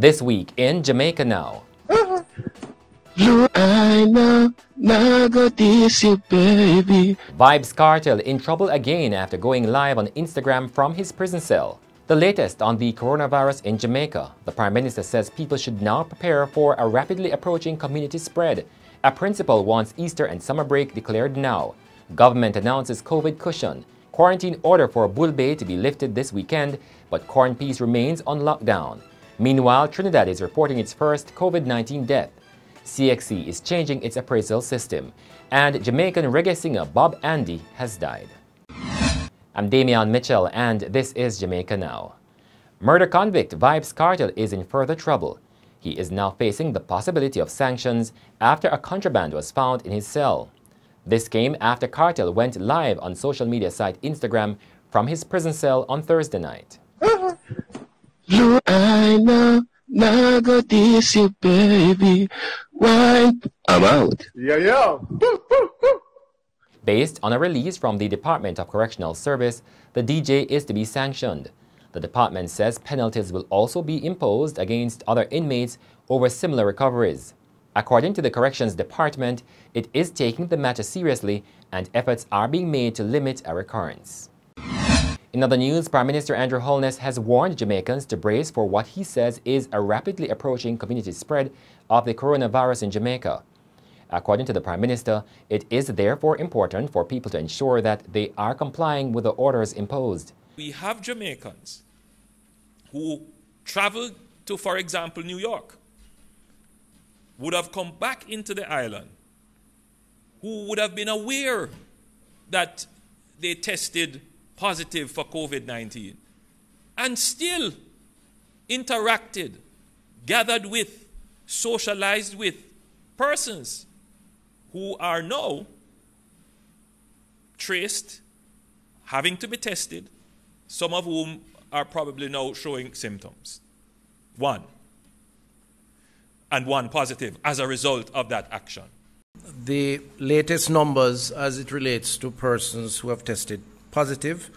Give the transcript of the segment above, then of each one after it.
This week in Jamaica Now. You I know, now go this you, baby. Vybz Kartel in trouble again after going live on Instagram from his prison cell. The latest on the coronavirus in Jamaica. The Prime Minister says people should now prepare for a rapidly approaching community spread. A principal wants Easter and summer break declared now. Government announces COVID cushion. Quarantine order for Bull Bay to be lifted this weekend, but Corn Peace remains on lockdown. Meanwhile, Trinidad is reporting its first COVID-19 death. CXC is changing its appraisal system. And Jamaican reggae singer Bob Andy has died. I'm Damian Mitchell and this is Jamaica Now. Murder convict Vybz Kartel is in further trouble. He is now facing the possibility of sanctions after a contraband was found in his cell. This came after Kartel went live on social media site Instagram from his prison cell on Thursday night. You I know, now go this you, baby. Why? I'm out. Yeah. Based on a release from the Department of Correctional Service, the DJ is to be sanctioned. The department says penalties will also be imposed against other inmates over similar recoveries. According to the Corrections Department, it is taking the matter seriously and efforts are being made to limit a recurrence. In other news, Prime Minister Andrew Holness has warned Jamaicans to brace for what he says is a rapidly approaching community spread of the coronavirus in Jamaica. According to the Prime Minister, it is therefore important for people to ensure that they are complying with the orders imposed. We have Jamaicans who traveled to, for example, New York, would have come back into the island, who would have been aware that they tested positive for COVID-19 and still interacted, gathered with, socialized with persons who are now traced, having to be tested, some of whom are probably now showing symptoms. One positive as a result of that action. The latest numbers as it relates to persons who have tested positive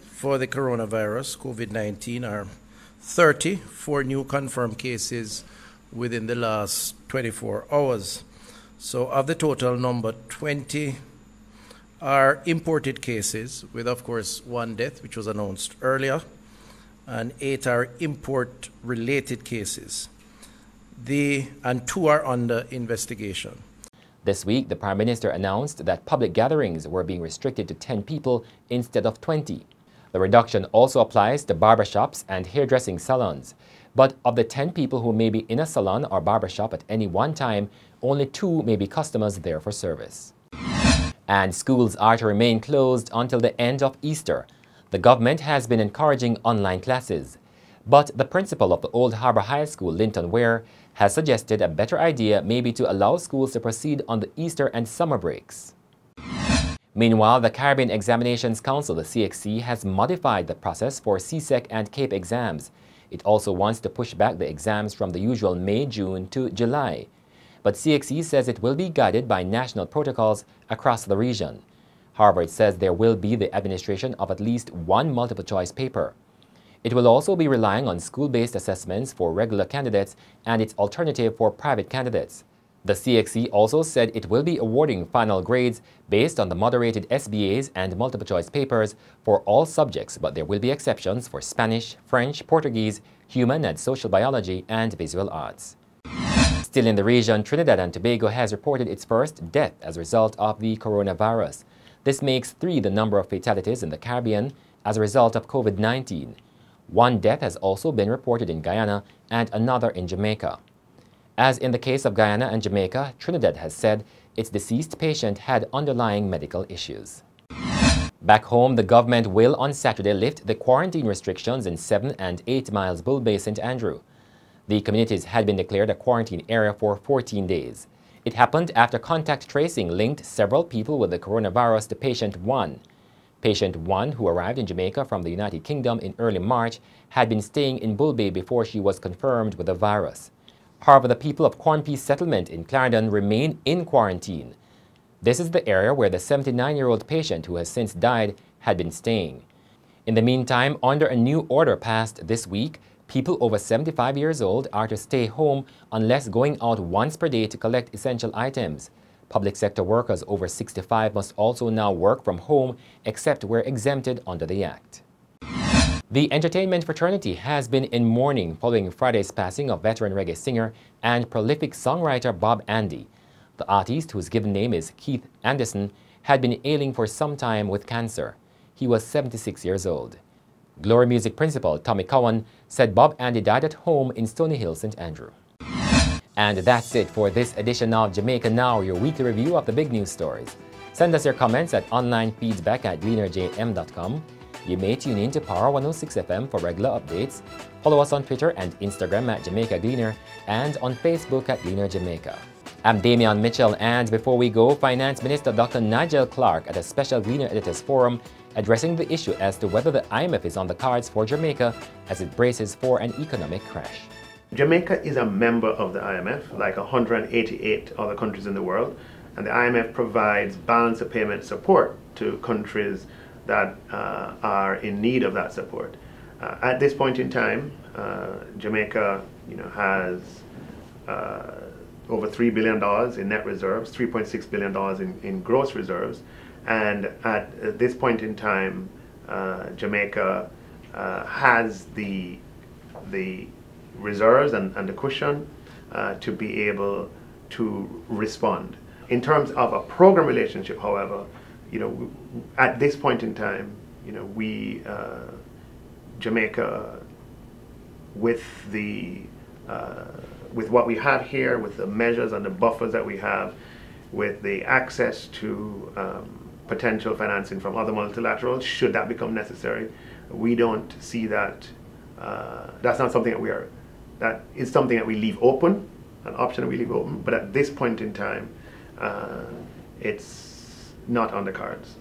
for the coronavirus, COVID-19, are 30 for new confirmed cases within the last 24 hours. So of the total number, 20 are imported cases with, of course, one death, which was announced earlier, and 8 are import-related cases. And 2 are under investigation. This week, the Prime Minister announced that public gatherings were being restricted to 10 people instead of 20. The reduction also applies to barbershops and hairdressing salons. But of the 10 people who may be in a salon or barbershop at any one time, only 2 may be customers there for service. And schools are to remain closed until the end of Easter. The government has been encouraging online classes. But the principal of the Old Harbour High School, Linton Ware, has suggested a better idea may be to allow schools to proceed on the Easter and summer breaks. Meanwhile, the Caribbean Examinations Council, the CXC, has modified the process for CSEC and CAPE exams. It also wants to push back the exams from the usual May-June to July. But CXC says it will be guided by national protocols across the region. However, it says there will be the administration of at least one multiple-choice paper. It will also be relying on school-based assessments for regular candidates and its alternative for private candidates. The CXC also said it will be awarding final grades based on the moderated SBAs and multiple-choice papers for all subjects, but there will be exceptions for Spanish, French, Portuguese, human and social biology, and visual arts. Still in the region, Trinidad and Tobago has reported its first death as a result of the coronavirus. This makes 3 the number of fatalities in the Caribbean as a result of COVID-19. 1 death has also been reported in Guyana and another in Jamaica. As in the case of Guyana and Jamaica, Trinidad has said its deceased patient had underlying medical issues. Back home, the government will on Saturday lift the quarantine restrictions in 7 and 8 Miles Bull Bay, St. Andrew. The communities had been declared a quarantine area for 14 days. It happened after contact tracing linked several people with the coronavirus to patient 1. Patient 1, who arrived in Jamaica from the United Kingdom in early March, had been staying in Bull Bay before she was confirmed with the virus. However, the people of Corn Peace settlement in Clarendon remain in quarantine. This is the area where the 79-year-old patient who has since died had been staying. In the meantime, under a new order passed this week, People over 75 years old are to stay home unless going out once per day to collect essential items. Public sector workers over 65 must also now work from home except where exempted under the Act. The entertainment fraternity has been in mourning following Friday's passing of veteran reggae singer and prolific songwriter Bob Andy. The artist, whose given name is Keith Anderson, had been ailing for some time with cancer. He was 76 years old. Glory Music principal Tommy Cowan said Bob Andy died at home in Stony Hill, St. Andrew. And that's it for this edition of Jamaica Now, your weekly review of the big news stories. Send us your comments at onlinefeedback@gleanerjm.com. You may tune in to Power 106 FM for regular updates. Follow us on Twitter and Instagram at Jamaica Gleaner and on Facebook at Gleaner Jamaica. I'm Damian Mitchell, and before we go, Finance Minister Dr. Nigel Clark at a special Gleaner Editors Forum addressing the issue as to whether the IMF is on the cards for Jamaica as it braces for an economic crash. Jamaica is a member of the IMF, like 188 other countries in the world, and the IMF provides balance of payment support to countries that are in need of that support. At this point in time, Jamaica, has over $3 billion in net reserves, $3.6 billion in gross reserves, and at this point in time, Jamaica has the reserves and the cushion to be able to respond. In terms of a program relationship, however, at this point in time, Jamaica, with what we have here, with the measures and the buffers that we have, with the access to potential financing from other multilaterals, should that become necessary, we don't see that. That's not something that is something that we leave open, an option that we leave open. But at this point in time, it's not on the cards.